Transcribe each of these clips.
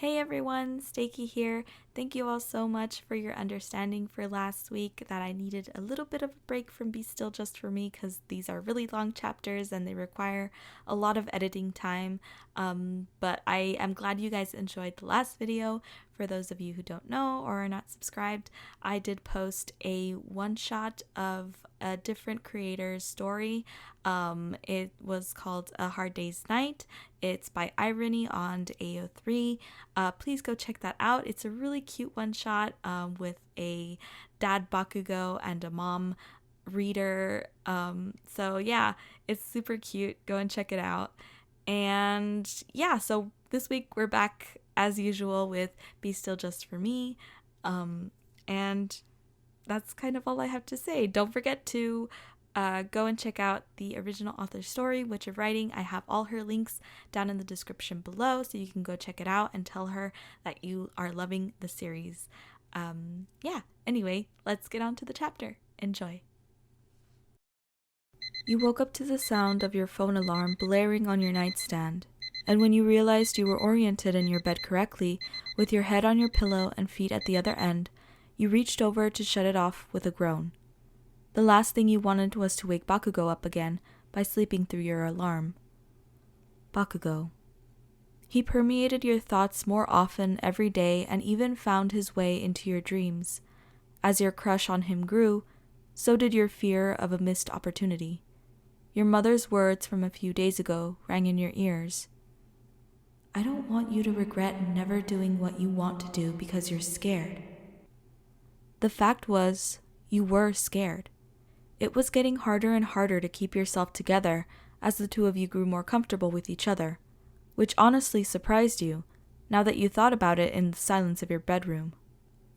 Hey everyone, Stakey here. Thank you all so much for your understanding for last week that I needed a little bit of a break from Be Still just for me because these are really long chapters and they require a lot of editing time. But I am glad you guys enjoyed the last video. For those of you who don't know or are not subscribed, I did post a one-shot of a different creator's story. It was called A Hard Day's Night. It's by Irony on AO3. Please go check that out. It's a really cute one shot with a dad Bakugou and a mom reader. So yeah, it's super cute. Go and check it out. And yeah, so this week we're back as usual with Be Still Just for Me. And that's kind of all I have to say. Don't forget to go and check out the original author's story, Witch of Writing. I have all her links down in the description below, so you can go check it out and tell her that you are loving the series. Anyway, let's get on to the chapter. Enjoy. You woke up to the sound of your phone alarm blaring on your nightstand, and when you realized you were oriented in your bed correctly, with your head on your pillow and feet at the other end, you reached over to shut it off with a groan. The last thing you wanted was to wake Bakugou up again by sleeping through your alarm. Bakugou. He permeated your thoughts more often every day and even found his way into your dreams. As your crush on him grew, so did your fear of a missed opportunity. Your mother's words from a few days ago rang in your ears. I don't want you to regret never doing what you want to do because you're scared. The fact was, you were scared. It was getting harder and harder to keep yourself together as the two of you grew more comfortable with each other, which honestly surprised you, now that you thought about it in the silence of your bedroom.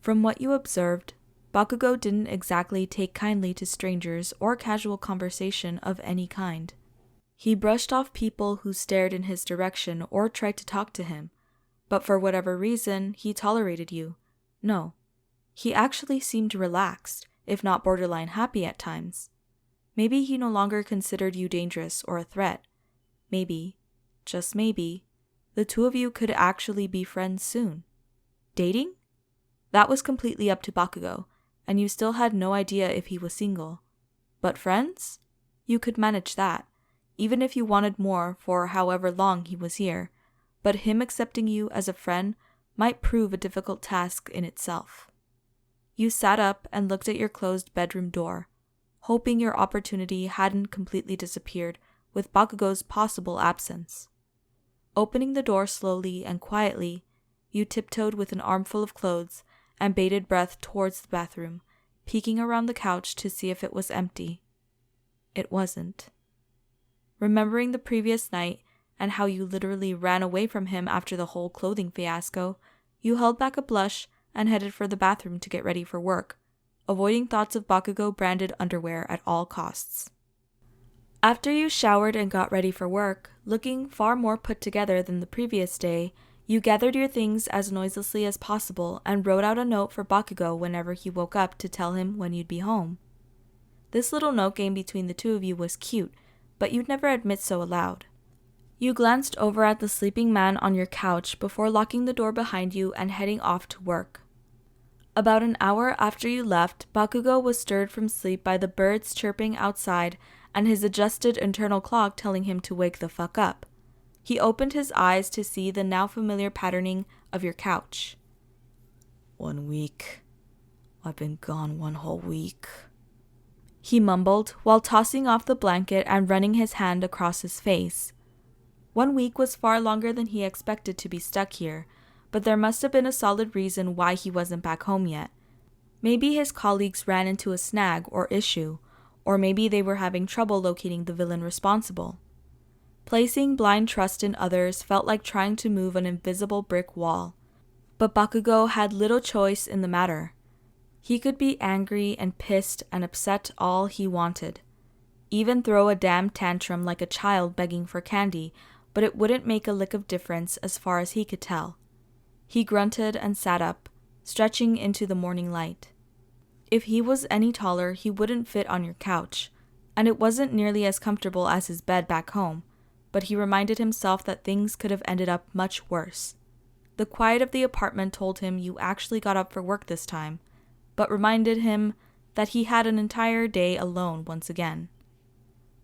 From what you observed, Bakugou didn't exactly take kindly to strangers or casual conversation of any kind. He brushed off people who stared in his direction or tried to talk to him, but for whatever reason, he tolerated you. No, he actually seemed relaxed, if not borderline happy at times. Maybe he no longer considered you dangerous or a threat. Maybe, just maybe, the two of you could actually be friends soon. Dating? That was completely up to Bakugou, and you still had no idea if he was single. But friends? You could manage that, even if you wanted more for however long he was here, but him accepting you as a friend might prove a difficult task in itself. You sat up and looked at your closed bedroom door, hoping your opportunity hadn't completely disappeared with Bakugou's possible absence. Opening the door slowly and quietly, you tiptoed with an armful of clothes and bated breath towards the bathroom, peeking around the couch to see if it was empty. It wasn't. Remembering the previous night and how you literally ran away from him after the whole clothing fiasco, you held back a blush and headed for the bathroom to get ready for work, avoiding thoughts of Bakugou branded underwear at all costs. After you showered and got ready for work, looking far more put together than the previous day, you gathered your things as noiselessly as possible and wrote out a note for Bakugou whenever he woke up to tell him when you'd be home. This little note game between the two of you was cute, but you'd never admit so aloud. You glanced over at the sleeping man on your couch before locking the door behind you and heading off to work. About an hour after you left, Bakugou was stirred from sleep by the birds chirping outside and his adjusted internal clock telling him to wake the fuck up. He opened his eyes to see the now familiar patterning of your couch. 1 week. I've been gone 1 whole week, he mumbled while tossing off the blanket and running his hand across his face. 1 week was far longer than he expected to be stuck here, but there must have been a solid reason why he wasn't back home yet. Maybe his colleagues ran into a snag or issue, or maybe they were having trouble locating the villain responsible. Placing blind trust in others felt like trying to move an invisible brick wall, but Bakugou had little choice in the matter. He could be angry and pissed and upset all he wanted, even throw a damn tantrum like a child begging for candy, but it wouldn't make a lick of difference as far as he could tell. He grunted and sat up, stretching into the morning light. If he was any taller, he wouldn't fit on your couch, and it wasn't nearly as comfortable as his bed back home, but he reminded himself that things could have ended up much worse. The quiet of the apartment told him you actually got up for work this time, but reminded him that he had an entire day alone once again.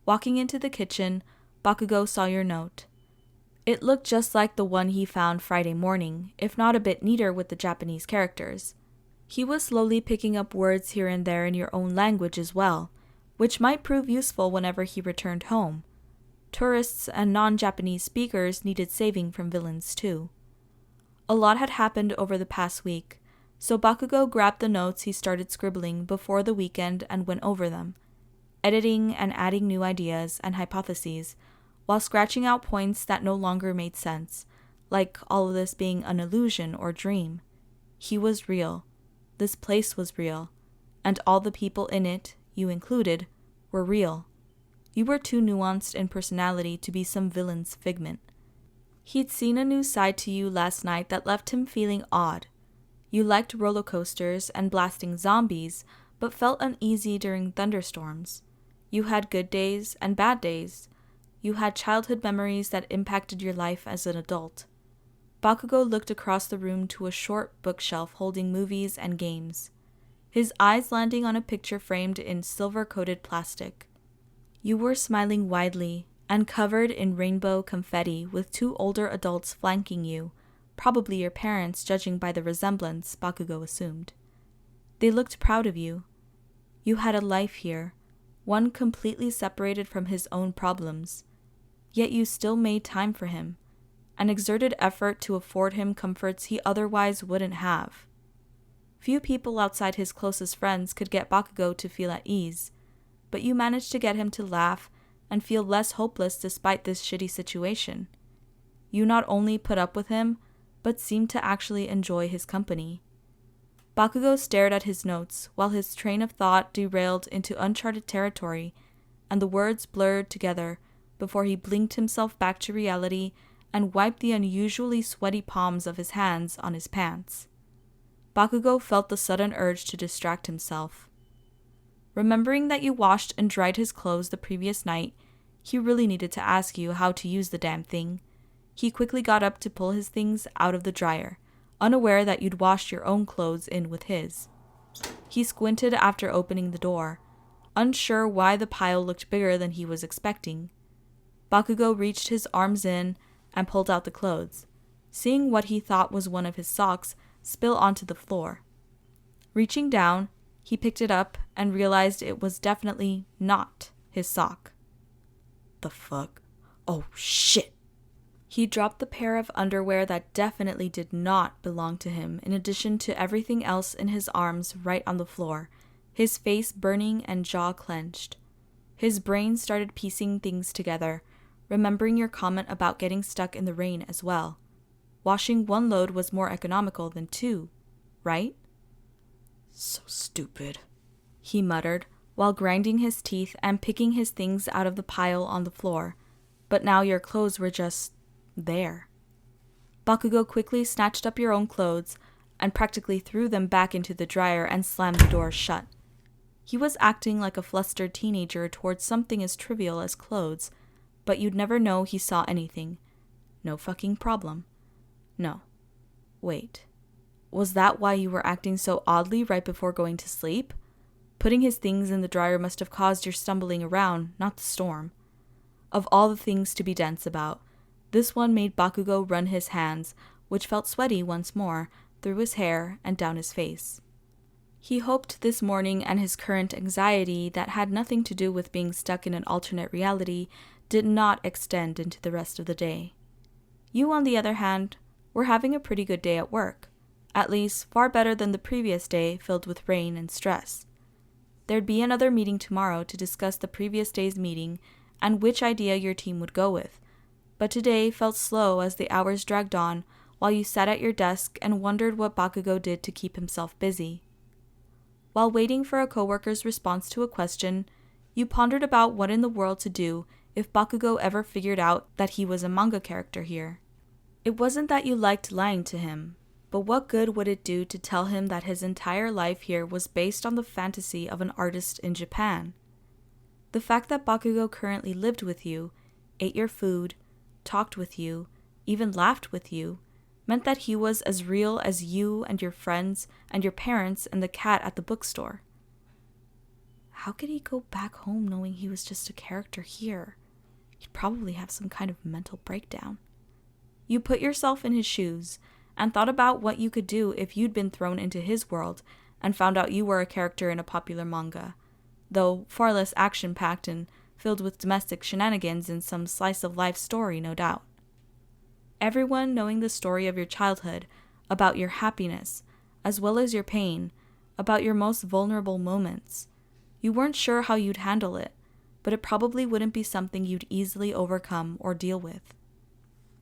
Walking into the kitchen, Bakugou saw your note. It looked just like the one he found Friday morning, if not a bit neater with the Japanese characters. He was slowly picking up words here and there in your own language as well, which might prove useful whenever he returned home. Tourists and non-Japanese speakers needed saving from villains too. A lot had happened over the past week, so Bakugou grabbed the notes he started scribbling before the weekend and went over them, editing and adding new ideas and hypotheses, while scratching out points that no longer made sense, like all of this being an illusion or dream. He was real. This place was real. And all the people in it, you included, were real. You were too nuanced in personality to be some villain's figment. He'd seen a new side to you last night that left him feeling odd. You liked roller coasters and blasting zombies, but felt uneasy during thunderstorms. You had good days and bad days. You had childhood memories that impacted your life as an adult. Bakugou looked across the room to a short bookshelf holding movies and games, his eyes landing on a picture framed in silver-coated plastic. You were smiling widely and covered in rainbow confetti with two older adults flanking you, probably your parents judging by the resemblance, Bakugou assumed. They looked proud of you. You had a life here, one completely separated from his own problems. Yet you still made time for him, and exerted effort to afford him comforts he otherwise wouldn't have. Few people outside his closest friends could get Bakugou to feel at ease, but you managed to get him to laugh and feel less hopeless despite this shitty situation. You not only put up with him, but seemed to actually enjoy his company. Bakugou stared at his notes while his train of thought derailed into uncharted territory, and the words blurred together before he blinked himself back to reality and wiped the unusually sweaty palms of his hands on his pants. Bakugou felt the sudden urge to distract himself. Remembering that you washed and dried his clothes the previous night, he really needed to ask you how to use the damn thing. He quickly got up to pull his things out of the dryer, unaware that you'd washed your own clothes in with his. He squinted after opening the door, unsure why the pile looked bigger than he was expecting. Bakugou reached his arms in and pulled out the clothes, seeing what he thought was one of his socks spill onto the floor. Reaching down, he picked it up and realized it was definitely not his sock. The fuck? Oh shit! He dropped the pair of underwear that definitely did not belong to him, in addition to everything else in his arms right on the floor, his face burning and jaw clenched. His brain started piecing things together, remembering your comment about getting stuck in the rain as well. Washing one load was more economical than two, right? So stupid, he muttered, while grinding his teeth and picking his things out of the pile on the floor. But now your clothes were just there. Bakugou quickly snatched up your own clothes and practically threw them back into the dryer and slammed the door shut. He was acting like a flustered teenager towards something as trivial as clothes, but you'd never know he saw anything. No fucking problem. No. Wait. Was that why you were acting so oddly right before going to sleep? Putting his things in the dryer must have caused your stumbling around, not the storm. Of all the things to be dense about, this one made Bakugou run his hands, which felt sweaty once more, through his hair and down his face. He hoped this morning and his current anxiety that had nothing to do with being stuck in an alternate reality did not extend into the rest of the day. You, on the other hand, were having a pretty good day at work, at least far better than the previous day filled with rain and stress. There'd be another meeting tomorrow to discuss the previous day's meeting and which idea your team would go with, but today felt slow as the hours dragged on while you sat at your desk and wondered what Bakugou did to keep himself busy. While waiting for a coworker's response to a question, you pondered about what in the world to do if Bakugou ever figured out that he was a manga character here. It wasn't that you liked lying to him, but what good would it do to tell him that his entire life here was based on the fantasy of an artist in Japan? The fact that Bakugou currently lived with you, ate your food, talked with you, even laughed with you, meant that he was as real as you and your friends and your parents and the cat at the bookstore. How could he go back home knowing he was just a character here? He'd probably have some kind of mental breakdown. You put yourself in his shoes and thought about what you could do if you'd been thrown into his world and found out you were a character in a popular manga, though far less action-packed and filled with domestic shenanigans and some slice-of-life story, no doubt. Everyone knowing the story of your childhood, about your happiness, as well as your pain, about your most vulnerable moments. You weren't sure how you'd handle it, but it probably wouldn't be something you'd easily overcome or deal with.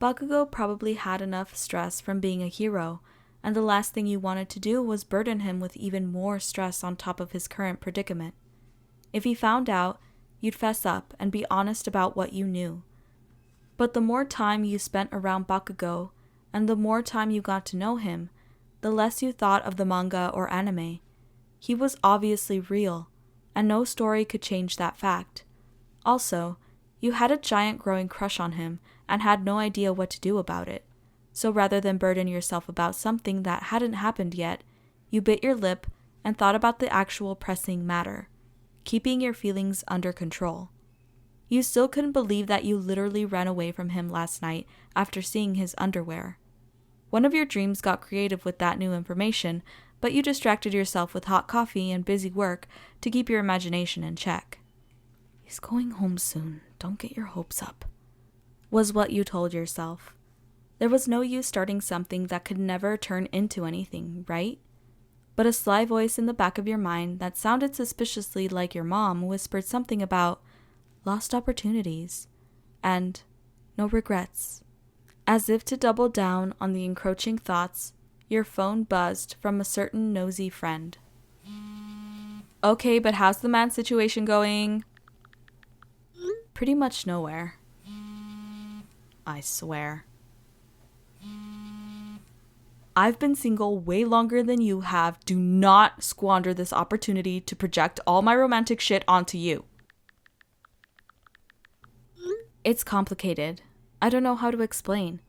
Bakugou probably had enough stress from being a hero, and the last thing you wanted to do was burden him with even more stress on top of his current predicament. If he found out, you'd fess up and be honest about what you knew. But the more time you spent around Bakugou, and the more time you got to know him, the less you thought of the manga or anime. He was obviously real, and no story could change that fact. Also, you had a giant growing crush on him and had no idea what to do about it. So rather than burden yourself about something that hadn't happened yet, you bit your lip and thought about the actual pressing matter, keeping your feelings under control. You still couldn't believe that you literally ran away from him last night after seeing his underwear. One of your dreams got creative with that new information, but you distracted yourself with hot coffee and busy work to keep your imagination in check. "He's going home soon, don't get your hopes up," was what you told yourself. There was no use starting something that could never turn into anything, right? But a sly voice in the back of your mind that sounded suspiciously like your mom whispered something about lost opportunities and no regrets. As if to double down on the encroaching thoughts, your phone buzzed from a certain nosy friend. "Okay, but how's the man situation going?" "Pretty much nowhere." "I swear." "I've been single way longer than you have. Do not squander this opportunity to project all my romantic shit onto you." "It's complicated. I don't know how to explain.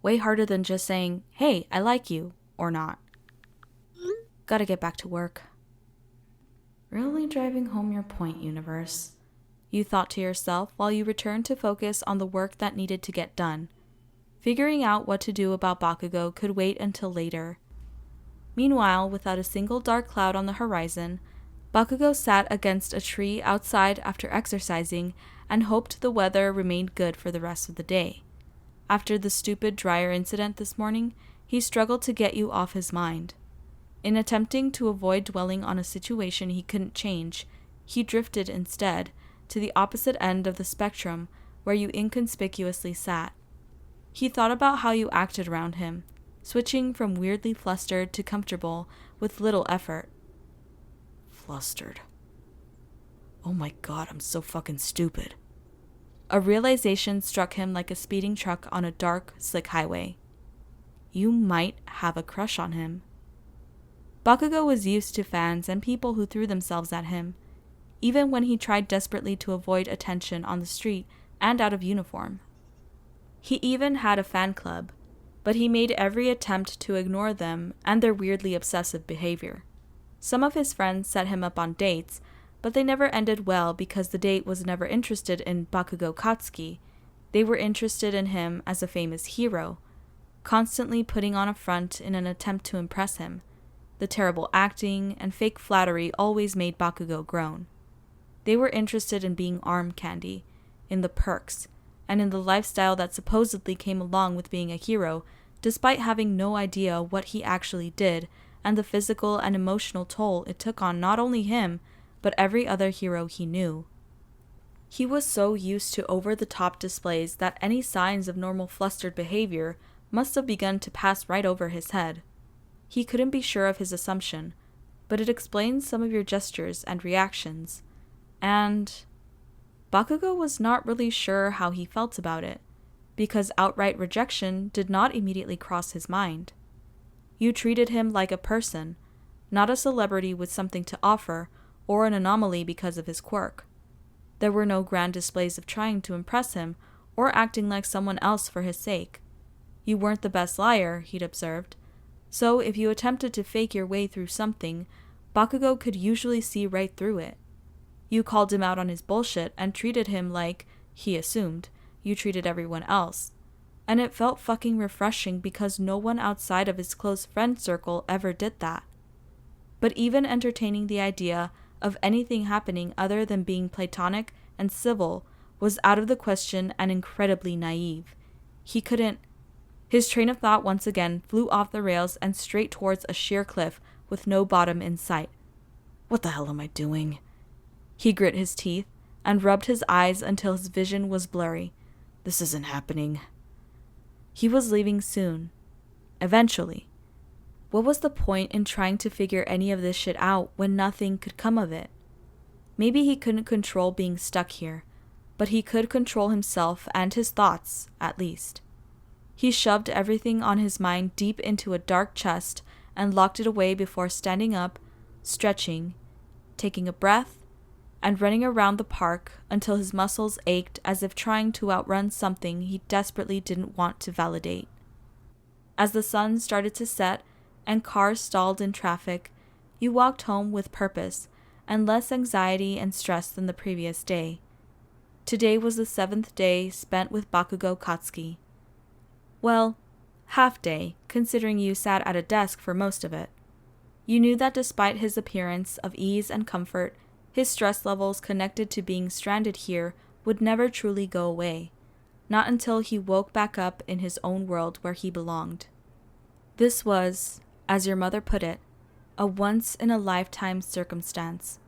Way harder than just saying, 'Hey, I like you,' or not. Gotta get back to work." "Really driving home your point, universe," you thought to yourself while you returned to focus on the work that needed to get done. Figuring out what to do about Bakugou could wait until later. Meanwhile, without a single dark cloud on the horizon, Bakugou sat against a tree outside after exercising and hoped the weather remained good for the rest of the day. After the stupid dryer incident this morning, he struggled to get you off his mind. In attempting to avoid dwelling on a situation he couldn't change, he drifted instead to the opposite end of the spectrum where you inconspicuously sat. He thought about how you acted around him, switching from weirdly flustered to comfortable with little effort. Flustered. Oh my god, I'm so fucking stupid. A realization struck him like a speeding truck on a dark, slick highway. You might have a crush on him. Bakugou was used to fans and people who threw themselves at him, even when he tried desperately to avoid attention on the street and out of uniform. He even had a fan club, but he made every attempt to ignore them and their weirdly obsessive behavior. Some of his friends set him up on dates, but they never ended well because the date was never interested in Bakugou Katsuki. They were interested in him as a famous hero, constantly putting on a front in an attempt to impress him. The terrible acting and fake flattery always made Bakugou groan. They were interested in being arm candy, in the perks, and in the lifestyle that supposedly came along with being a hero, despite having no idea what he actually did and the physical and emotional toll it took on not only him, but every other hero he knew. He was so used to over-the-top displays that any signs of normal flustered behavior must have begun to pass right over his head. He couldn't be sure of his assumption, but it explains some of your gestures and reactions. And Bakugou was not really sure how he felt about it, because outright rejection did not immediately cross his mind. You treated him like a person, not a celebrity with something to offer, or an anomaly because of his quirk. There were no grand displays of trying to impress him, or acting like someone else for his sake. You weren't the best liar, he'd observed. So if you attempted to fake your way through something, Bakugou could usually see right through it. You called him out on his bullshit and treated him like, he assumed, you treated everyone else. And it felt fucking refreshing because no one outside of his close friend circle ever did that. But even entertaining the idea of anything happening other than being platonic and civil was out of the question and incredibly naive. He couldn't. His train of thought once again flew off the rails and straight towards a sheer cliff with no bottom in sight. What the hell am I doing? He grit his teeth and rubbed his eyes until his vision was blurry. This isn't happening. He was leaving soon. Eventually. What was the point in trying to figure any of this shit out when nothing could come of it? Maybe he couldn't control being stuck here, but he could control himself and his thoughts, at least. He shoved everything on his mind deep into a dark chest and locked it away before standing up, stretching, taking a breath, and running around the park until his muscles ached as if trying to outrun something he desperately didn't want to validate. As the sun started to set and cars stalled in traffic, you walked home with purpose and less anxiety and stress than the previous day. Today was the 7th day spent with Bakugou Katsuki. Well, half day, considering you sat at a desk for most of it. You knew that despite his appearance of ease and comfort, his stress levels connected to being stranded here would never truly go away, not until he woke back up in his own world where he belonged. This was, as your mother put it, a once-in-a-lifetime circumstance.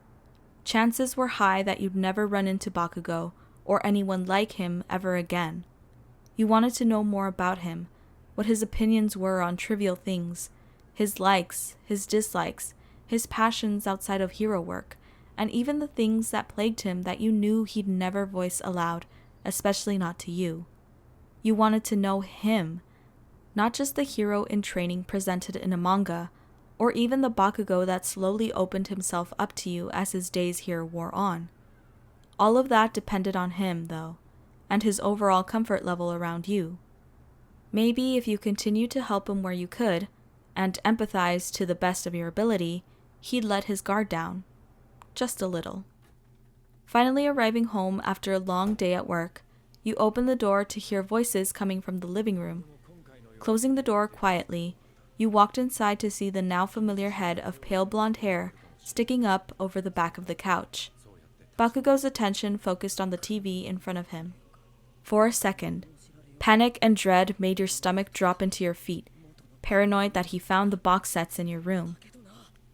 Chances were high that you'd never run into Bakugou or anyone like him ever again. You wanted to know more about him, what his opinions were on trivial things, his likes, his dislikes, his passions outside of hero work, and even the things that plagued him that you knew he'd never voice aloud, especially not to you. You wanted to know him, not just the hero in training presented in a manga, or even the Bakugou that slowly opened himself up to you as his days here wore on. All of that depended on him, though, and his overall comfort level around you. Maybe if you continued to help him where you could, and empathize to the best of your ability, he'd let his guard down. Just a little. Finally arriving home after a long day at work, you opened the door to hear voices coming from the living room. Closing the door quietly, you walked inside to see the now familiar head of pale blonde hair sticking up over the back of the couch. Bakugou's attention focused on the TV in front of him. For a second, panic and dread made your stomach drop into your feet, paranoid that he found the box sets in your room.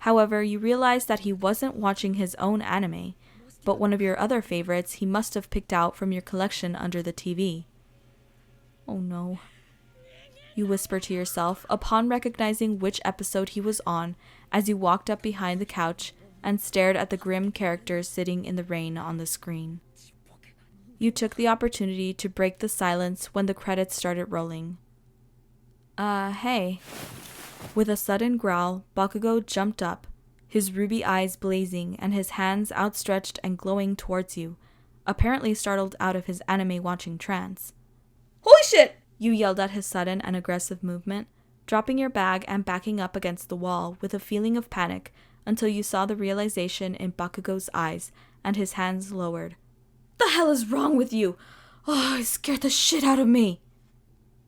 However, you realized that he wasn't watching his own anime, but one of your other favorites he must have picked out from your collection under the TV. Oh no, you whispered to yourself upon recognizing which episode he was on as you walked up behind the couch and stared at the grim characters sitting in the rain on the screen. You took the opportunity to break the silence when the credits started rolling. Hey. With a sudden growl, Bakugou jumped up, his ruby eyes blazing and his hands outstretched and glowing towards you, apparently startled out of his anime-watching trance. Holy shit! You yelled at his sudden and aggressive movement, dropping your bag and backing up against the wall with a feeling of panic until you saw the realization in Bakugou's eyes and his hands lowered. The hell is wrong with you? Oh, it scared the shit out of me.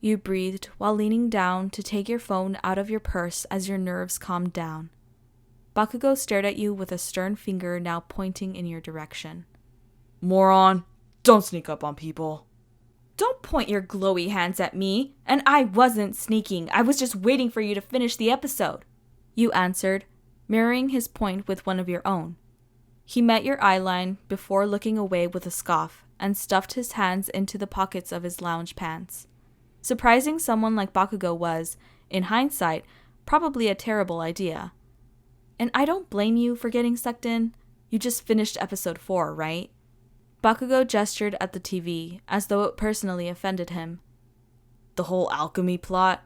You breathed while leaning down to take your phone out of your purse as your nerves calmed down. Bakugou stared at you with a stern finger now pointing in your direction. Moron, don't sneak up on people. Don't point your glowy hands at me, and I wasn't sneaking. I was just waiting for you to finish the episode. You answered, mirroring his point with one of your own. He met your eyeline before looking away with a scoff and stuffed his hands into the pockets of his lounge pants. Surprising someone like Bakugou was, in hindsight, probably a terrible idea. And I don't blame you for getting sucked in. You just finished episode 4, right? Bakugou gestured at the TV, as though it personally offended him. The whole alchemy plot?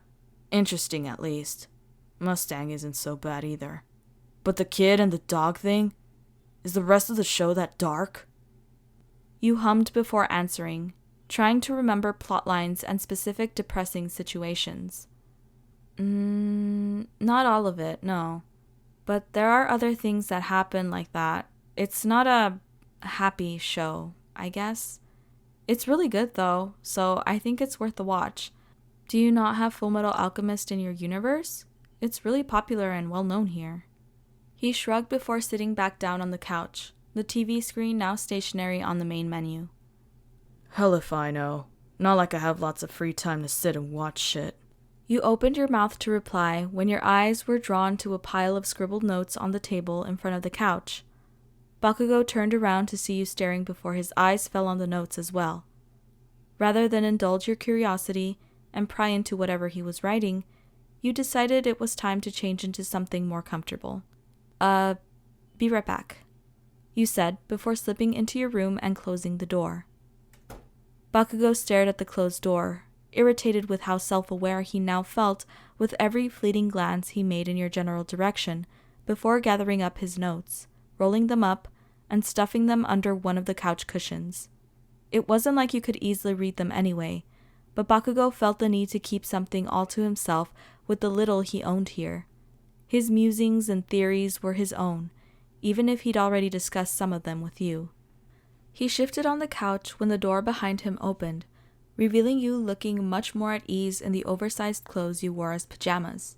Interesting, at least. Mustang isn't so bad either. But the kid and the dog thing? Is the rest of the show that dark? You hummed before answering, trying to remember plot lines and specific depressing situations. Not all of it, no. But there are other things that happen like that. It's not a happy show, I guess. It's really good though, so I think it's worth the watch. Do you not have Fullmetal Alchemist in your universe? It's really popular and well known here. He shrugged before sitting back down on the couch, the TV screen now stationary on the main menu. Hell if I know. Not like I have lots of free time to sit and watch shit. You opened your mouth to reply when your eyes were drawn to a pile of scribbled notes on the table in front of the couch. Bakugou turned around to see you staring before his eyes fell on the notes as well. Rather than indulge your curiosity and pry into whatever he was writing, you decided it was time to change into something more comfortable. Be right back, you said before slipping into your room and closing the door. Bakugou stared at the closed door, irritated with how self-aware he now felt with every fleeting glance he made in your general direction before gathering up his notes, rolling them up, and stuffing them under one of the couch cushions. It wasn't like you could easily read them anyway, but Bakugou felt the need to keep something all to himself with the little he owned here. His musings and theories were his own, even if he'd already discussed some of them with you. He shifted on the couch when the door behind him opened, revealing you looking much more at ease in the oversized clothes you wore as pajamas.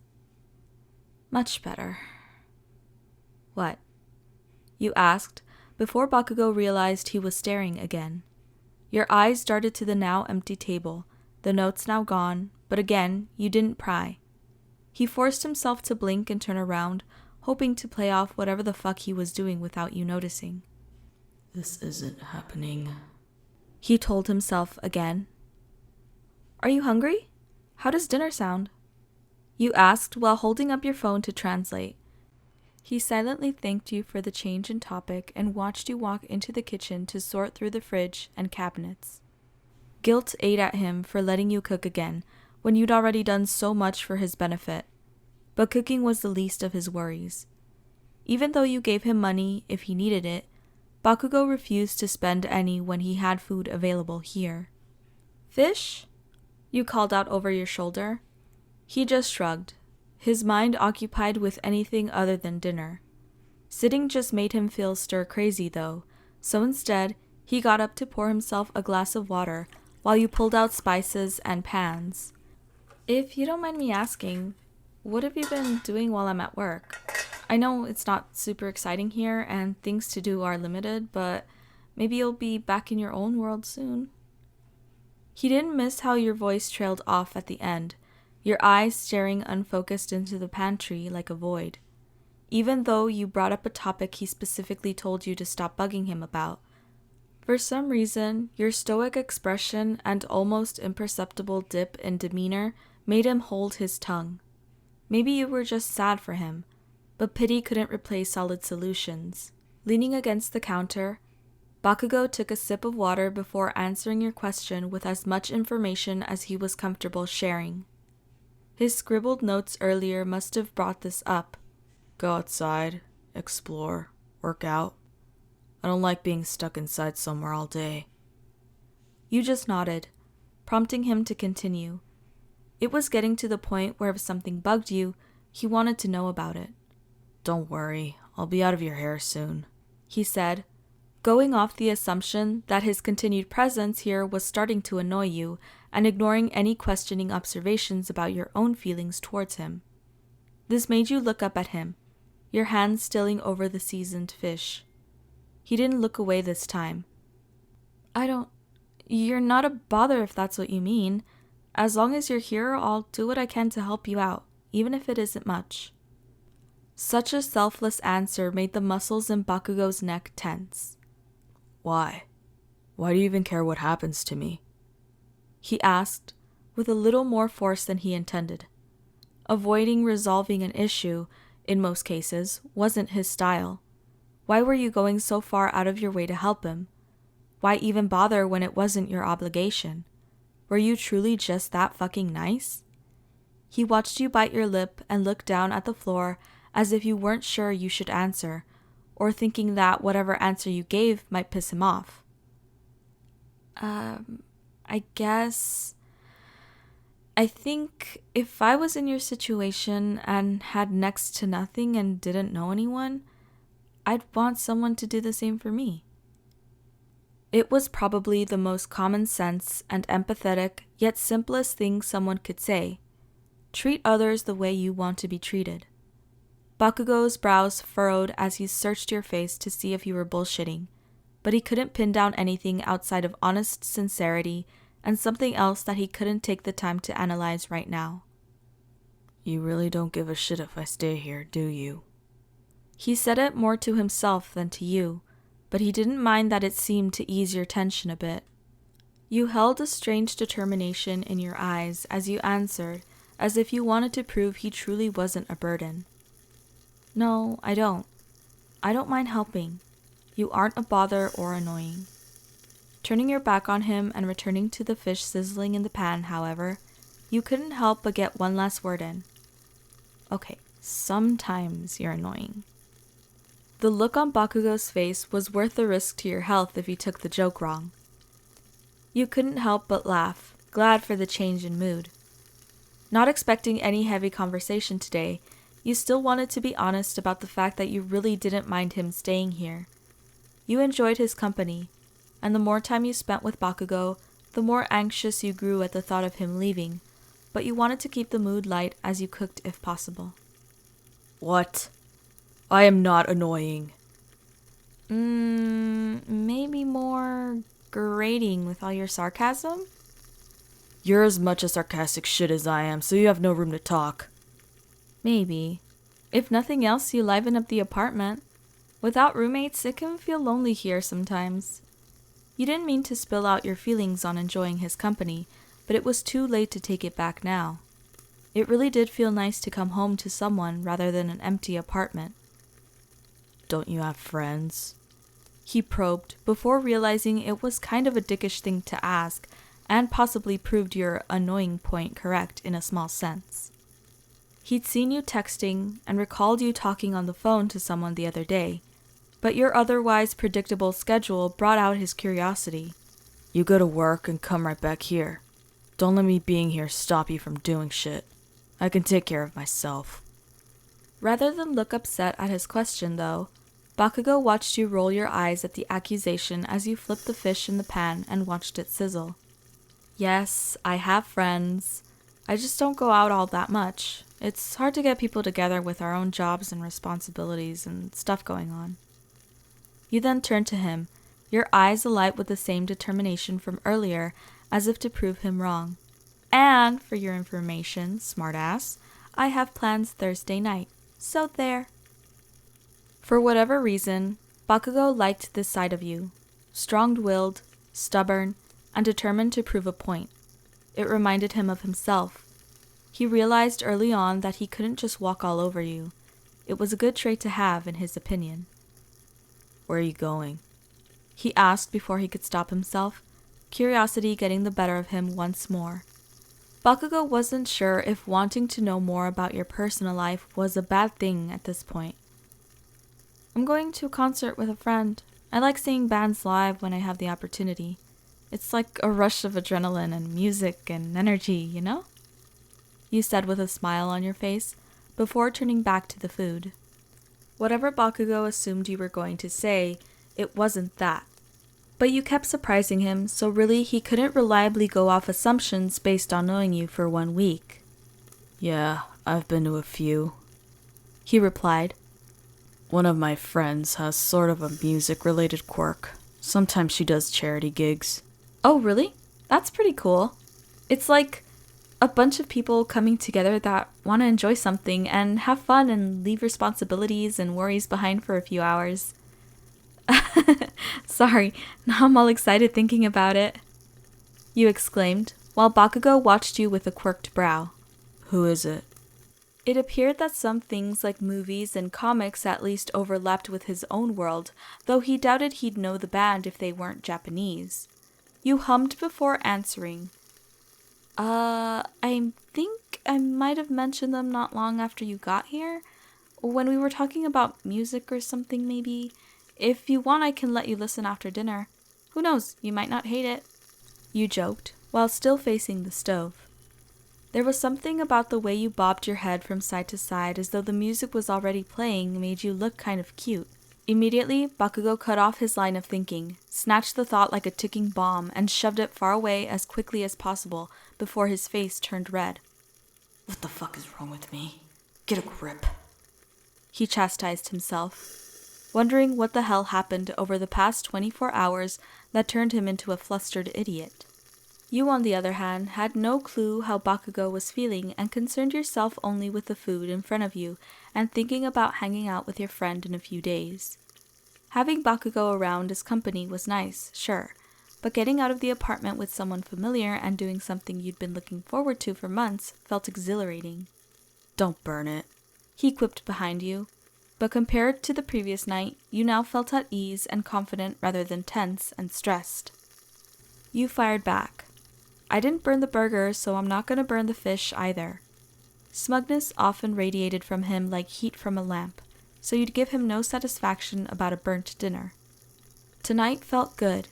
Much better. What? You asked, before Bakugou realized he was staring again. Your eyes darted to the now empty table, the notes now gone, but again, you didn't pry. He forced himself to blink and turn around, hoping to play off whatever the fuck he was doing without you noticing. This isn't happening, he told himself again. Are you hungry? How does dinner sound? You asked while holding up your phone to translate. He silently thanked you for the change in topic and watched you walk into the kitchen to sort through the fridge and cabinets. Guilt ate at him for letting you cook again when you'd already done so much for his benefit, but cooking was the least of his worries. Even though you gave him money if he needed it, Bakugou refused to spend any when he had food available here. Fish? You called out over your shoulder. He just shrugged, his mind occupied with anything other than dinner. Sitting just made him feel stir-crazy though, so instead, he got up to pour himself a glass of water while you pulled out spices and pans. If you don't mind me asking, what have you been doing while I'm at work? I know it's not super exciting here and things to do are limited, but maybe you'll be back in your own world soon. He didn't miss how your voice trailed off at the end, your eyes staring unfocused into the pantry like a void. Even though you brought up a topic he specifically told you to stop bugging him about. For some reason, your stoic expression and almost imperceptible dip in demeanor made him hold his tongue. Maybe you were just sad for him, but pity couldn't replace solid solutions. Leaning against the counter, Bakugou took a sip of water before answering your question with as much information as he was comfortable sharing. His scribbled notes earlier must have brought this up. Go outside, explore, work out. I don't like being stuck inside somewhere all day. You just nodded, prompting him to continue. It was getting to the point where if something bugged you, he wanted to know about it. Don't worry, I'll be out of your hair soon, he said, going off the assumption that his continued presence here was starting to annoy you and ignoring any questioning observations about your own feelings towards him. This made you look up at him, your hands stilling over the seasoned fish. He didn't look away this time. You're not a bother if that's what you mean. As long as you're here, I'll do what I can to help you out, even if it isn't much. Such a selfless answer made the muscles in Bakugou's neck tense. Why? Why do you even care what happens to me? He asked, with a little more force than he intended. Avoiding resolving an issue, in most cases, wasn't his style. Why were you going so far out of your way to help him? Why even bother when it wasn't your obligation? Were you truly just that fucking nice? He watched you bite your lip and look down at the floor as if you weren't sure you should answer, or thinking that whatever answer you gave might piss him off. I guess... I think if I was in your situation and had next to nothing and didn't know anyone, I'd want someone to do the same for me. It was probably the most common sense and empathetic yet simplest thing someone could say. Treat others the way you want to be treated. Bakugou's brows furrowed as he searched your face to see if you were bullshitting, but he couldn't pin down anything outside of honest sincerity and something else that he couldn't take the time to analyze right now. You really don't give a shit if I stay here, do you? He said it more to himself than to you, but he didn't mind that it seemed to ease your tension a bit. You held a strange determination in your eyes as you answered, as if you wanted to prove he truly wasn't a burden. No, I don't. I don't mind helping. You aren't a bother or annoying. Turning your back on him and returning to the fish sizzling in the pan, however, you couldn't help but get one last word in. Okay, sometimes you're annoying. The look on Bakugou's face was worth the risk to your health if you took the joke wrong. You couldn't help but laugh, glad for the change in mood. Not expecting any heavy conversation today, you still wanted to be honest about the fact that you really didn't mind him staying here. You enjoyed his company, and the more time you spent with Bakugou, the more anxious you grew at the thought of him leaving, but you wanted to keep the mood light as you cooked if possible. What? I am not annoying. Maybe more grating with all your sarcasm? You're as much a sarcastic shit as I am, so you have no room to talk. Maybe. If nothing else, you liven up the apartment. Without roommates, it can feel lonely here sometimes. You didn't mean to spill out your feelings on enjoying his company, but it was too late to take it back now. It really did feel nice to come home to someone rather than an empty apartment. Don't you have friends? He probed, before realizing it was kind of a dickish thing to ask, and possibly proved your annoying point correct in a small sense. He'd seen you texting and recalled you talking on the phone to someone the other day, but your otherwise predictable schedule brought out his curiosity. You go to work and come right back here. Don't let me being here stop you from doing shit. I can take care of myself. Rather than look upset at his question, though, Bakugou watched you roll your eyes at the accusation as you flipped the fish in the pan and watched it sizzle. Yes, I have friends. I just don't go out all that much. It's hard to get people together with our own jobs and responsibilities and stuff going on. You then turned to him, your eyes alight with the same determination from earlier, as if to prove him wrong. And, for your information, smartass, I have plans Thursday night. So there. For whatever reason, Bakugou liked this side of you. Strong-willed, stubborn, and determined to prove a point. It reminded him of himself. He realized early on that he couldn't just walk all over you. It was a good trait to have, in his opinion. Where are you going? He asked before he could stop himself, curiosity getting the better of him once more. Bakugou wasn't sure if wanting to know more about your personal life was a bad thing at this point. I'm going to a concert with a friend. I like seeing bands live when I have the opportunity. It's like a rush of adrenaline and music and energy, you know? You said with a smile on your face, before turning back to the food. Whatever Bakugou assumed you were going to say, it wasn't that. But you kept surprising him, so really he couldn't reliably go off assumptions based on knowing you for 1 week. Yeah, I've been to a few, he replied. One of my friends has sort of a music-related quirk. Sometimes she does charity gigs. Oh, really? That's pretty cool. It's like a bunch of people coming together that want to enjoy something and have fun and leave responsibilities and worries behind for a few hours. Sorry, now I'm all excited thinking about it, you exclaimed, while Bakugou watched you with a quirked brow. Who is it? It appeared that some things like movies and comics at least overlapped with his own world, though he doubted he'd know the band if they weren't Japanese. You hummed before answering. I think I might have mentioned them not long after you got here. When we were talking about music or something, maybe. If you want, I can let you listen after dinner. Who knows, you might not hate it. You joked, while still facing the stove. There was something about the way you bobbed your head from side to side as though the music was already playing made you look kind of cute. Immediately, Bakugou cut off his line of thinking, snatched the thought like a ticking bomb, and shoved it far away as quickly as possible before his face turned red. What the fuck is wrong with me? Get a grip. He chastised himself, wondering what the hell happened over the past 24 hours that turned him into a flustered idiot. You, on the other hand, had no clue how Bakugou was feeling and concerned yourself only with the food in front of you and thinking about hanging out with your friend in a few days. Having Bakugou around as company was nice, sure, but getting out of the apartment with someone familiar and doing something you'd been looking forward to for months felt exhilarating. Don't burn it, he quipped behind you, but compared to the previous night, you now felt at ease and confident rather than tense and stressed. You fired back. I didn't burn the burger, so I'm not going to burn the fish either. Smugness often radiated from him like heat from a lamp, so you'd give him no satisfaction about a burnt dinner. Tonight felt good.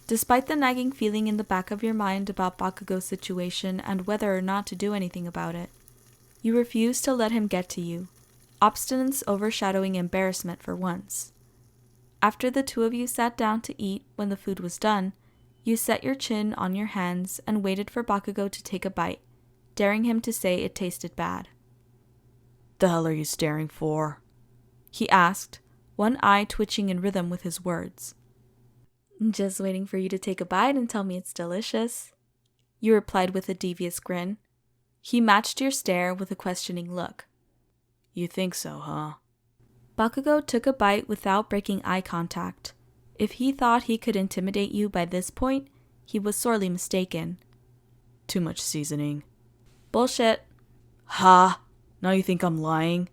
Despite the nagging feeling in the back of your mind about Bakugou's situation and whether or not to do anything about it, you refused to let him get to you, obstinance overshadowing embarrassment for once. After the two of you sat down to eat when the food was done, you set your chin on your hands and waited for Bakugou to take a bite, daring him to say it tasted bad. The hell are you staring for? He asked, one eye twitching in rhythm with his words. Just waiting for you to take a bite and tell me it's delicious, you replied with a devious grin. He matched your stare with a questioning look. You think so, huh? Bakugou took a bite without breaking eye contact. If he thought he could intimidate you by this point, he was sorely mistaken. Too much seasoning. Bullshit. Ha! Now you think I'm lying?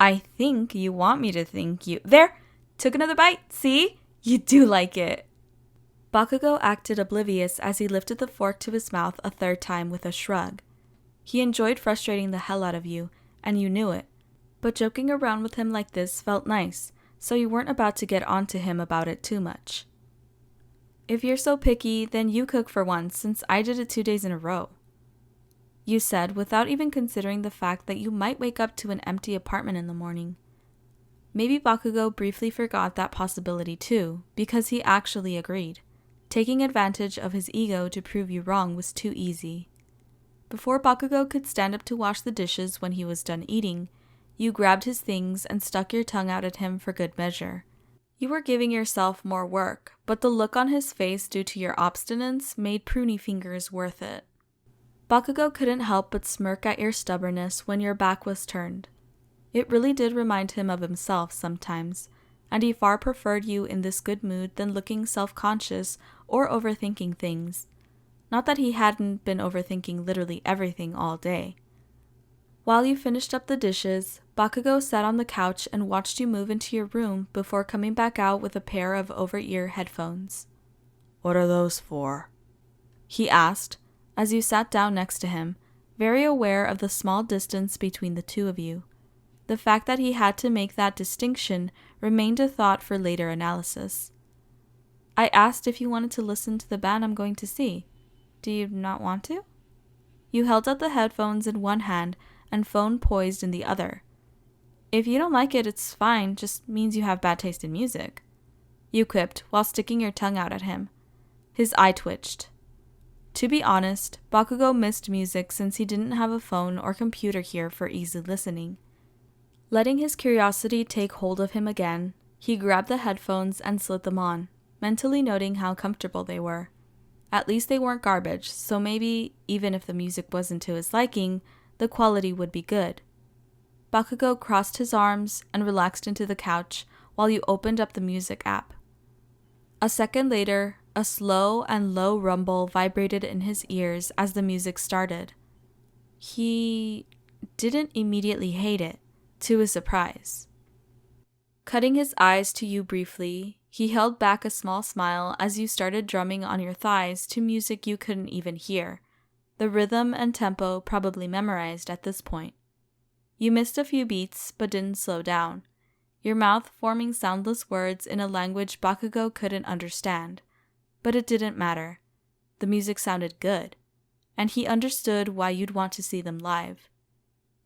I think you want me to think you... There! Took another bite, see? You do like it. Bakugou acted oblivious as he lifted the fork to his mouth a third time with a shrug. He enjoyed frustrating the hell out of you, and you knew it. But joking around with him like this felt nice, so you weren't about to get on to him about it too much. If you're so picky, then you cook for once, since I did it 2 days in a row, you said, without even considering the fact that you might wake up to an empty apartment in the morning. Maybe Bakugou briefly forgot that possibility too, because he actually agreed. Taking advantage of his ego to prove you wrong was too easy. Before Bakugou could stand up to wash the dishes when he was done eating, you grabbed his things and stuck your tongue out at him for good measure. You were giving yourself more work, but the look on his face due to your obstinance made pruny fingers worth it. Bakugou couldn't help but smirk at your stubbornness when your back was turned. It really did remind him of himself sometimes, and he far preferred you in this good mood than looking self-conscious or overthinking things. Not that he hadn't been overthinking literally everything all day. While you finished up the dishes, Bakugou sat on the couch and watched you move into your room before coming back out with a pair of over-ear headphones. What are those for? He asked, as you sat down next to him, very aware of the small distance between the two of you. The fact that he had to make that distinction remained a thought for later analysis. I asked if you wanted to listen to the band I'm going to see. Do you not want to? You held out the headphones in one hand and phone poised in the other. If you don't like it, it's fine, just means you have bad taste in music, you quipped while sticking your tongue out at him. His eye twitched. To be honest, Bakugou missed music since he didn't have a phone or computer here for easy listening. Letting his curiosity take hold of him again, he grabbed the headphones and slid them on, mentally noting how comfortable they were. At least they weren't garbage, so maybe, even if the music wasn't to his liking, the quality would be good. Bakugou crossed his arms and relaxed into the couch while you opened up the music app. A second later, a slow and low rumble vibrated in his ears as the music started. He didn't immediately hate it, to his surprise. Cutting his eyes to you briefly, he held back a small smile as you started drumming on your thighs to music you couldn't even hear, the rhythm and tempo probably memorized at this point. You missed a few beats but didn't slow down, your mouth forming soundless words in a language Bakugou couldn't understand. But it didn't matter. The music sounded good, and he understood why you'd want to see them live.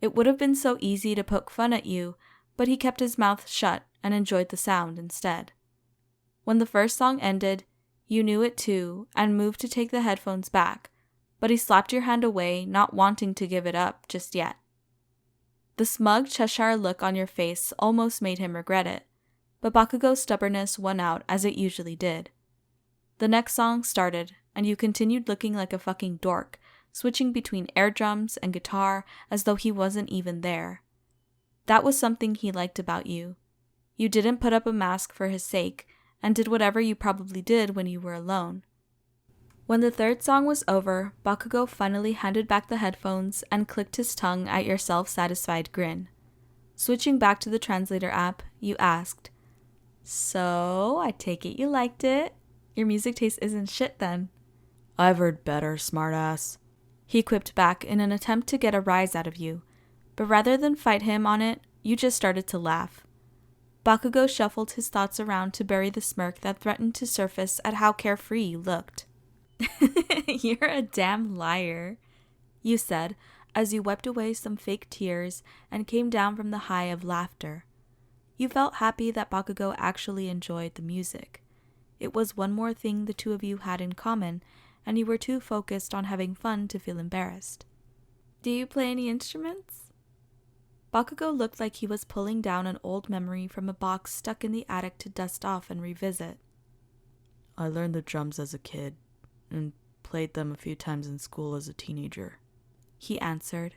It would have been so easy to poke fun at you, but he kept his mouth shut and enjoyed the sound instead. When the first song ended, you knew it too and moved to take the headphones back, but he slapped your hand away, not wanting to give it up just yet. The smug Cheshire look on your face almost made him regret it, but Bakugou's stubbornness won out as it usually did. The next song started, and you continued looking like a fucking dork, switching between air drums and guitar as though he wasn't even there. That was something he liked about you. You didn't put up a mask for his sake, and did whatever you probably did when you were alone. When the third song was over, Bakugou finally handed back the headphones and clicked his tongue at your self-satisfied grin. Switching back to the translator app, you asked, "So, I take it you liked it? Your music taste isn't shit then." "I've heard better, smartass," he quipped back in an attempt to get a rise out of you, but rather than fight him on it, you just started to laugh. Bakugou shuffled his thoughts around to bury the smirk that threatened to surface at how carefree you looked. "You're a damn liar," you said as you wiped away some fake tears and came down from the high of laughter. You felt happy that Bakugou actually enjoyed the music. It was one more thing the two of you had in common, and you were too focused on having fun to feel embarrassed. "Do you play any instruments?" Bakugou looked like he was pulling down an old memory from a box stuck in the attic to dust off and revisit. "I learned the drums as a kid, and played them a few times in school as a teenager," he answered.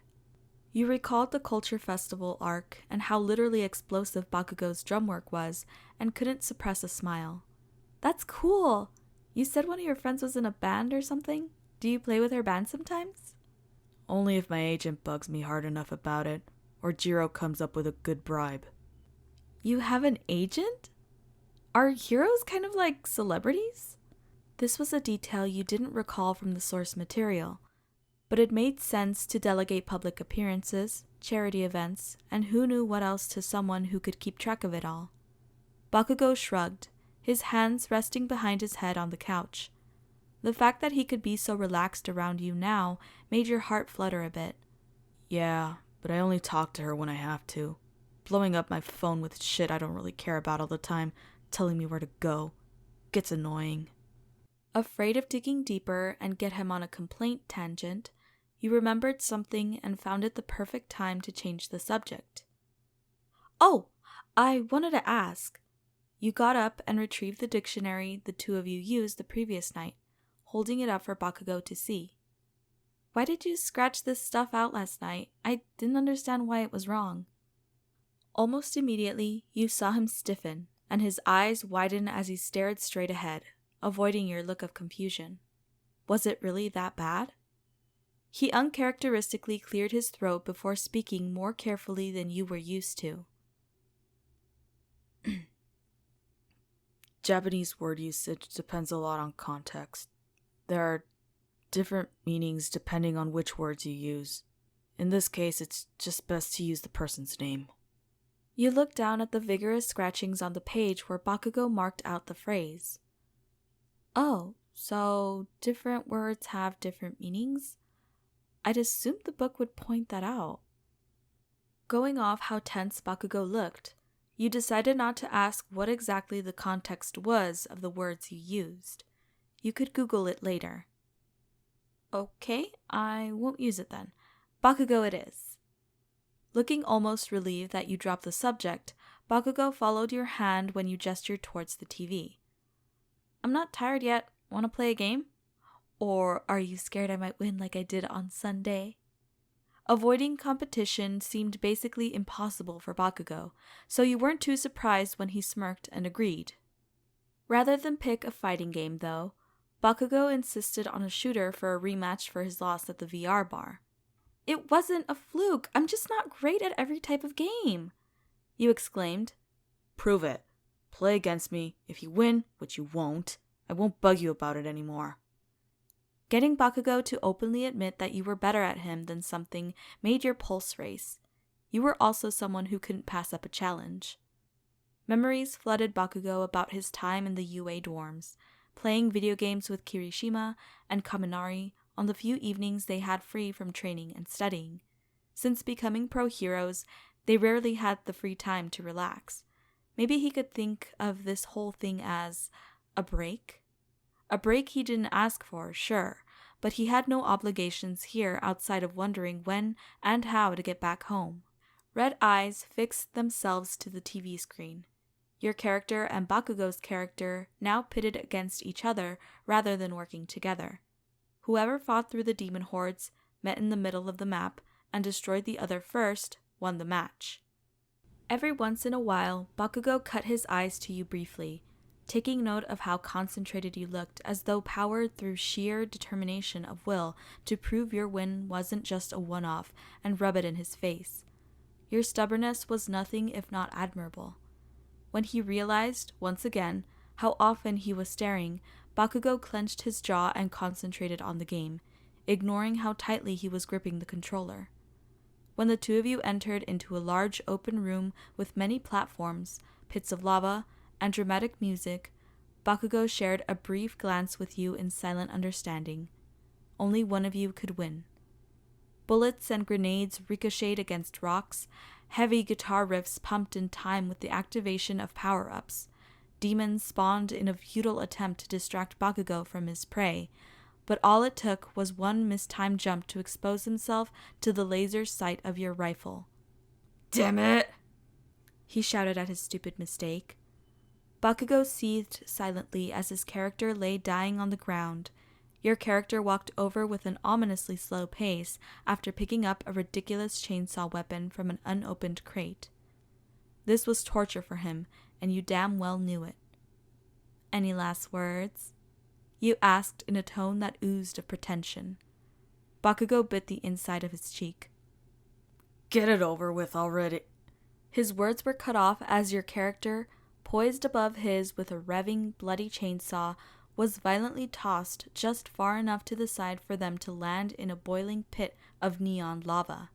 You recalled the culture festival arc and how literally explosive Bakugou's drum work was, and couldn't suppress a smile. "That's cool! You said one of your friends was in a band or something? Do you play with her band sometimes?" "Only if my agent bugs me hard enough about it, or Jiro comes up with a good bribe." "You have an agent? Are heroes kind of like celebrities?" This was a detail you didn't recall from the source material, but it made sense to delegate public appearances, charity events, and who knew what else to someone who could keep track of it all. Bakugou shrugged, his hands resting behind his head on the couch. The fact that he could be so relaxed around you now made your heart flutter a bit. "Yeah, but I only talk to her when I have to. Blowing up my phone with shit I don't really care about all the time, telling me where to go. Gets annoying." Afraid of digging deeper and get him on a complaint tangent, you remembered something and found it the perfect time to change the subject. "Oh, I wanted to ask." You got up and retrieved the dictionary the two of you used the previous night, holding it up for Bakugou to see. "Why did you scratch this stuff out last night? I didn't understand why it was wrong." Almost immediately, you saw him stiffen, and his eyes widen as he stared straight ahead, avoiding your look of confusion. Was it really that bad? He uncharacteristically cleared his throat before speaking more carefully than you were used to. Japanese word usage depends a lot on context. There are different meanings depending on which words you use. In this case, it's just best to use the person's name. You looked down at the vigorous scratchings on the page where Bakugou marked out the phrase. "Oh, so different words have different meanings? I'd assumed the book would point that out." Going off how tense Bakugou looked, you decided not to ask what exactly the context was of the words you used. You could Google it later. "Okay, I won't use it then. Bakugou it is." Looking almost relieved that you dropped the subject, Bakugou followed your hand when you gestured towards the TV. "I'm not tired yet. Want to play a game? Or are you scared I might win like I did on Sunday?" Avoiding competition seemed basically impossible for Bakugou, so you weren't too surprised when he smirked and agreed. Rather than pick a fighting game, though, Bakugou insisted on a shooter for a rematch for his loss at the VR bar. "It wasn't a fluke. I'm just not great at every type of game," you exclaimed. "Prove it. Play against me. If you win, which you won't, I won't bug you about it anymore." Getting Bakugou to openly admit that you were better at him than something made your pulse race. You were also someone who couldn't pass up a challenge. Memories flooded Bakugou about his time in the UA dorms, playing video games with Kirishima and Kaminari on the few evenings they had free from training and studying. Since becoming pro heroes, they rarely had the free time to relax. Maybe he could think of this whole thing as a break? A break he didn't ask for, sure, but he had no obligations here outside of wondering when and how to get back home. Red eyes fixed themselves to the TV screen. Your character and Bakugou's character now pitted against each other rather than working together. Whoever fought through the demon hordes, met in the middle of the map, and destroyed the other first, won the match. Every once in a while, Bakugou cut his eyes to you briefly, taking note of how concentrated you looked, as though powered through sheer determination of will to prove your win wasn't just a one-off and rub it in his face. Your stubbornness was nothing if not admirable. When he realized, once again, how often he was staring, Bakugou clenched his jaw and concentrated on the game, ignoring how tightly he was gripping the controller. When the two of you entered into a large open room with many platforms, pits of lava, and dramatic music, Bakugou shared a brief glance with you in silent understanding. Only one of you could win. Bullets and grenades ricocheted against rocks, heavy guitar riffs pumped in time with the activation of power-ups. Demons spawned in a futile attempt to distract Bakugou from his prey, but all it took was one mistimed jump to expose himself to the laser sight of your rifle. Damn it! He shouted at his stupid mistake. Bakugou seethed silently as his character lay dying on the ground. Your character walked over with an ominously slow pace after picking up a ridiculous chainsaw weapon from an unopened crate. This was torture for him, and you damn well knew it. "Any last words?" you asked in a tone that oozed of pretension. Bakugou bit the inside of his cheek. "Get it over with already." His words were cut off as your character, poised above his with a revving, bloody chainsaw, was violently tossed just far enough to the side for them to land in a boiling pit of neon lava.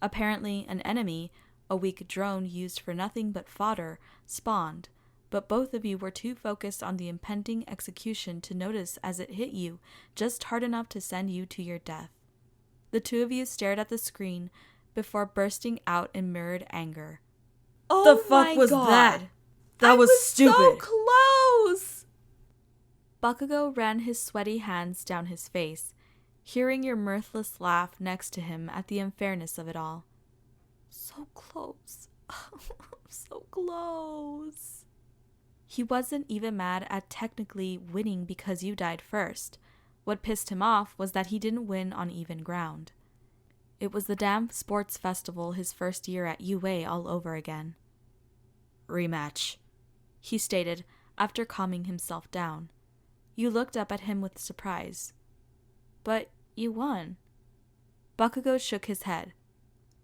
Apparently, an enemy, a weak drone used for nothing but fodder, spawned, but both of you were too focused on the impending execution to notice as it hit you just hard enough to send you to your death. The two of you stared at the screen before bursting out in mirrored anger. "Oh, the fuck was that? That was stupid. So close!" Bakugou ran his sweaty hands down his face, hearing your mirthless laugh next to him at the unfairness of it all. So close. So close. He wasn't even mad at technically winning because you died first. What pissed him off was that he didn't win on even ground. It was the damn sports festival his first year at UA all over again. "Rematch," he stated after calming himself down. You looked up at him with surprise. "But you won." Bakugou shook his head.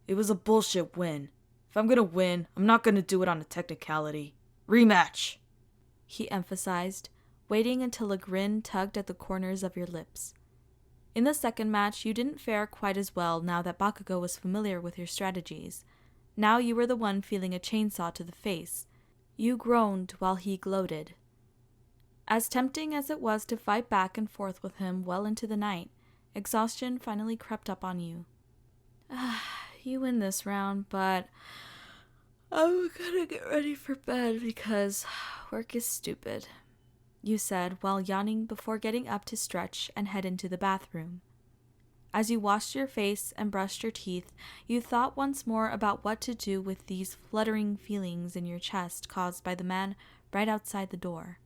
"It was a bullshit win. If I'm gonna win, I'm not gonna do it on a technicality. Rematch," he emphasized, waiting until a grin tugged at the corners of your lips. In the second match, you didn't fare quite as well now that Bakugou was familiar with your strategies. Now you were the one feeling a chainsaw to the face. You groaned while he gloated. As tempting as it was to fight back and forth with him well into the night, exhaustion finally crept up on you. "You win this round, but I'm gonna get ready for bed because work is stupid," you said while yawning before getting up to stretch and head into the bathroom. As you washed your face and brushed your teeth, you thought once more about what to do with these fluttering feelings in your chest caused by the man right outside the door.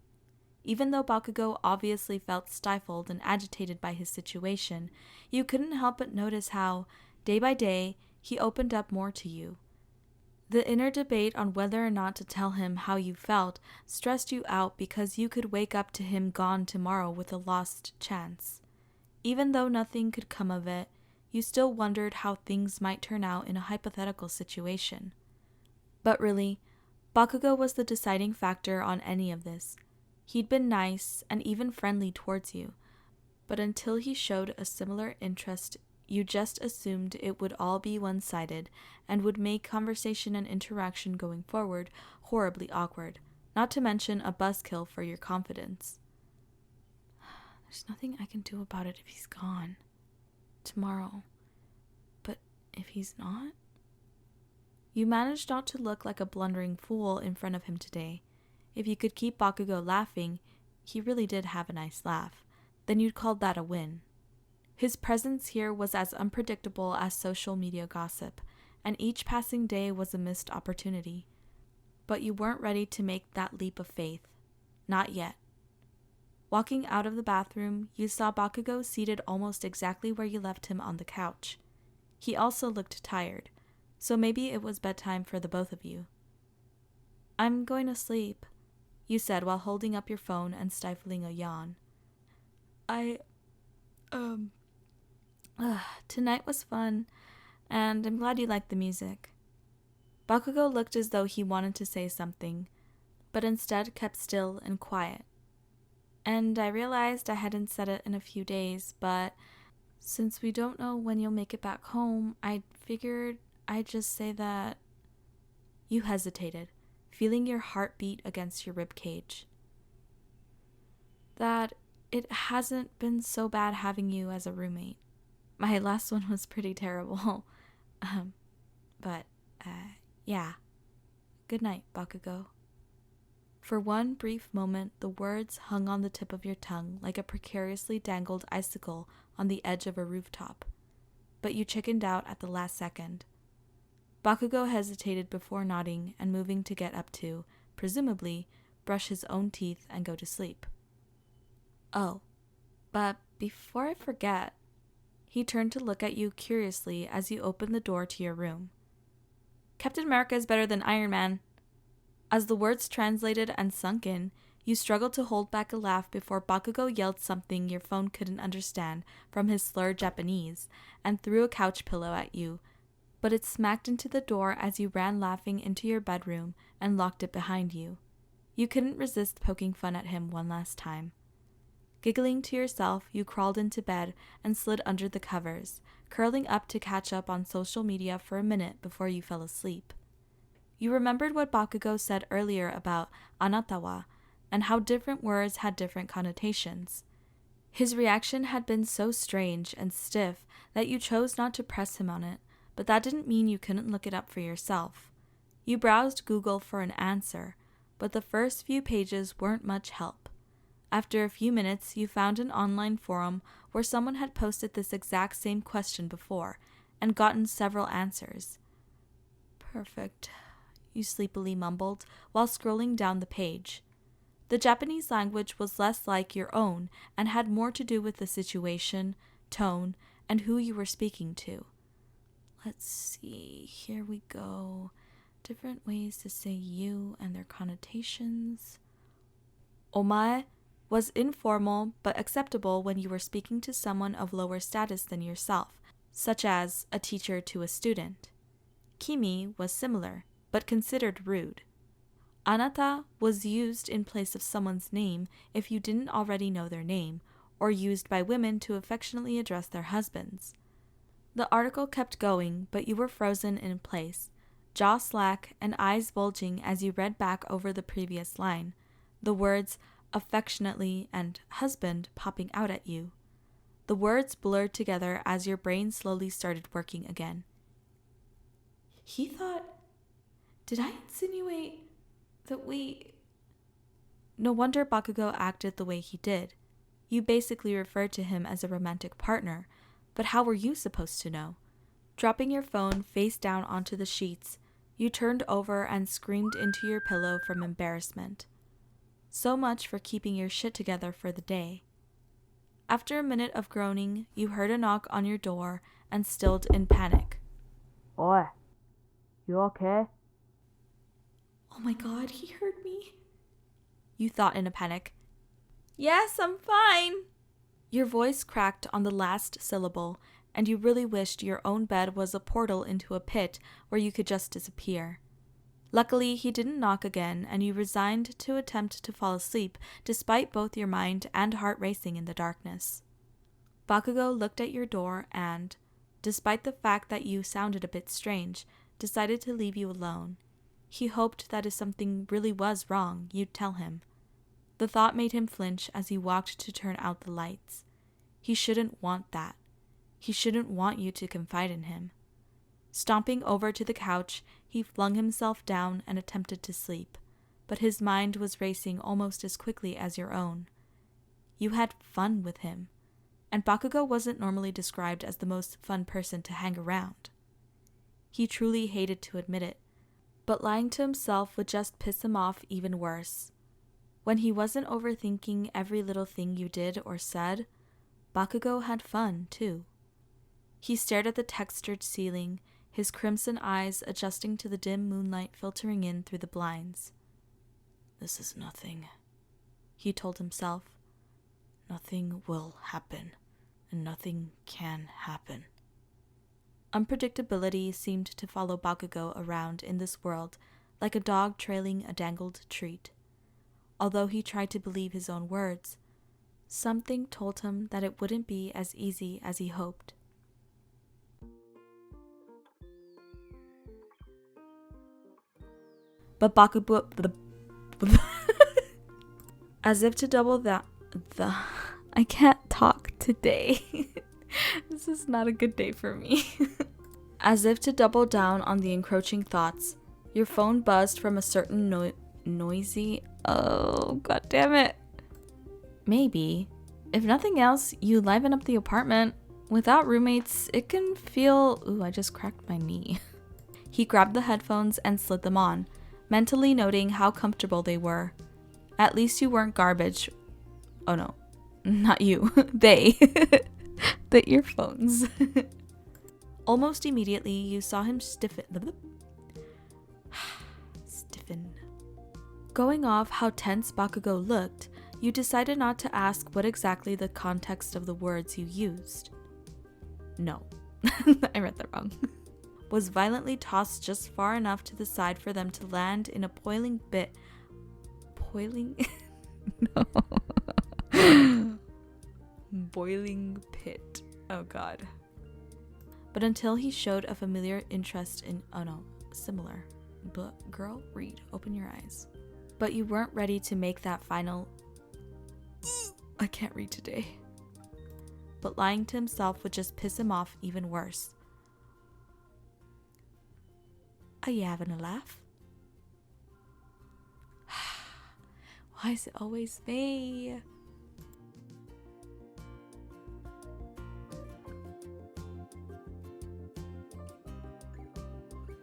Even though Bakugou obviously felt stifled and agitated by his situation, you couldn't help but notice how, day by day, he opened up more to you. The inner debate on whether or not to tell him how you felt stressed you out because you could wake up to him gone tomorrow with a lost chance. Even though nothing could come of it, you still wondered how things might turn out in a hypothetical situation. But really, Bakugou was the deciding factor on any of this. He'd been nice and even friendly towards you, but until he showed a similar interest, you just assumed it would all be one-sided and would make conversation and interaction going forward horribly awkward, not to mention a buzzkill for your confidence. There's nothing I can do about it if he's gone. Tomorrow. But if he's not? You managed not to look like a blundering fool in front of him today. If you could keep Bakugou laughing, he really did have a nice laugh, then you'd call that a win. His presence here was as unpredictable as social media gossip, and each passing day was a missed opportunity. But you weren't ready to make that leap of faith. Not yet. Walking out of the bathroom, you saw Bakugou seated almost exactly where you left him on the couch. He also looked tired, so maybe it was bedtime for the both of you. I'm going to sleep, you said while holding up your phone and stifling a yawn. Tonight was fun, and I'm glad you liked the music. Bakugou looked as though he wanted to say something, but instead kept still and quiet. And I realized I hadn't said it in a few days, but since we don't know when you'll make it back home, I figured I'd just say that... You hesitated, feeling your heart beat against your ribcage. That it hasn't been so bad having you as a roommate. My last one was pretty terrible. Yeah. Good night, Bakugou. For one brief moment, the words hung on the tip of your tongue like a precariously dangled icicle on the edge of a rooftop. But you chickened out at the last second. Bakugou hesitated before nodding and moving to get up to, presumably, brush his own teeth and go to sleep. Oh, but before I forget, he turned to look at you curiously as you opened the door to your room. Captain America is better than Iron Man. As the words translated and sunk in, you struggled to hold back a laugh before Bakugou yelled something your phone couldn't understand from his slurred Japanese and threw a couch pillow at you, but it smacked into the door as you ran laughing into your bedroom and locked it behind you. You couldn't resist poking fun at him one last time. Giggling to yourself, you crawled into bed and slid under the covers, curling up to catch up on social media for a minute before you fell asleep. You remembered what Bakugou said earlier about anata wa, and how different words had different connotations. His reaction had been so strange and stiff that you chose not to press him on it, but that didn't mean you couldn't look it up for yourself. You browsed Google for an answer, but the first few pages weren't much help. After a few minutes, you found an online forum where someone had posted this exact same question before and gotten several answers. Perfect, you sleepily mumbled while scrolling down the page. The Japanese language was less like your own and had more to do with the situation, tone, and who you were speaking to. Let's see, here we go. Different ways to say you and their connotations. Omae was informal but acceptable when you were speaking to someone of lower status than yourself, such as a teacher to a student. Kimi was similar, but considered rude. Anata was used in place of someone's name if you didn't already know their name, or used by women to affectionately address their husbands. The article kept going, but you were frozen in place, jaw slack and eyes bulging as you read back over the previous line, the words affectionately and husband popping out at you. The words blurred together as your brain slowly started working again. He thought... Did I insinuate that we... No wonder Bakugou acted the way he did. You basically referred to him as a romantic partner, but how were you supposed to know? Dropping your phone face down onto the sheets, you turned over and screamed into your pillow from embarrassment. So much for keeping your shit together for the day. After a minute of groaning, you heard a knock on your door and stilled in panic. Oi, you okay? Oh my god, he heard me. You thought in a panic. Yes, I'm fine. Your voice cracked on the last syllable, and you really wished your own bed was a portal into a pit where you could just disappear. Luckily, he didn't knock again, and you resigned to attempt to fall asleep despite both your mind and heart racing in the darkness. Bakugou looked at your door and, despite the fact that you sounded a bit strange, decided to leave you alone. He hoped that if something really was wrong, you'd tell him. The thought made him flinch as he walked to turn out the lights. He shouldn't want that. He shouldn't want you to confide in him. Stomping over to the couch, he flung himself down and attempted to sleep, but his mind was racing almost as quickly as your own. You had fun with him, and Bakugou wasn't normally described as the most fun person to hang around. He truly hated to admit it, but lying to himself would just piss him off even worse. When he wasn't overthinking every little thing you did or said, Bakugou had fun, too. He stared at the textured ceiling, his crimson eyes adjusting to the dim moonlight filtering in through the blinds. This is nothing, he told himself. Nothing will happen, and nothing can happen. Unpredictability seemed to follow Bakugou around in this world like a dog trailing a dangled treat. Although he tried to believe his own words, something told him that it wouldn't be as easy as he hoped. But Bakugou, as if to double that, I can't talk today. This is not a good day for me. As if to double down on the encroaching thoughts, your phone buzzed from a certain noisy, oh god damn it. Maybe, if nothing else, you liven up the apartment. Without roommates, it can feel, ooh, I just cracked my knee. He grabbed the headphones and slid them on, mentally noting how comfortable they were. At least you weren't garbage. Oh no, not you. They. The earphones. Almost immediately, you saw him stiffen. Going off how tense Bakugou looked, you decided not to ask what exactly the context of the words you used. No, I read that wrong. Was violently tossed just far enough to the side for them to land in a boiling bit. Boiling? No. Boiling pit. Oh god. But until he showed a familiar interest in, oh no, similar. But girl, read, open your eyes. But you weren't ready to make that final, I can't read today. But lying to himself would just piss him off even worse. Are you having a laugh? Why is it always me?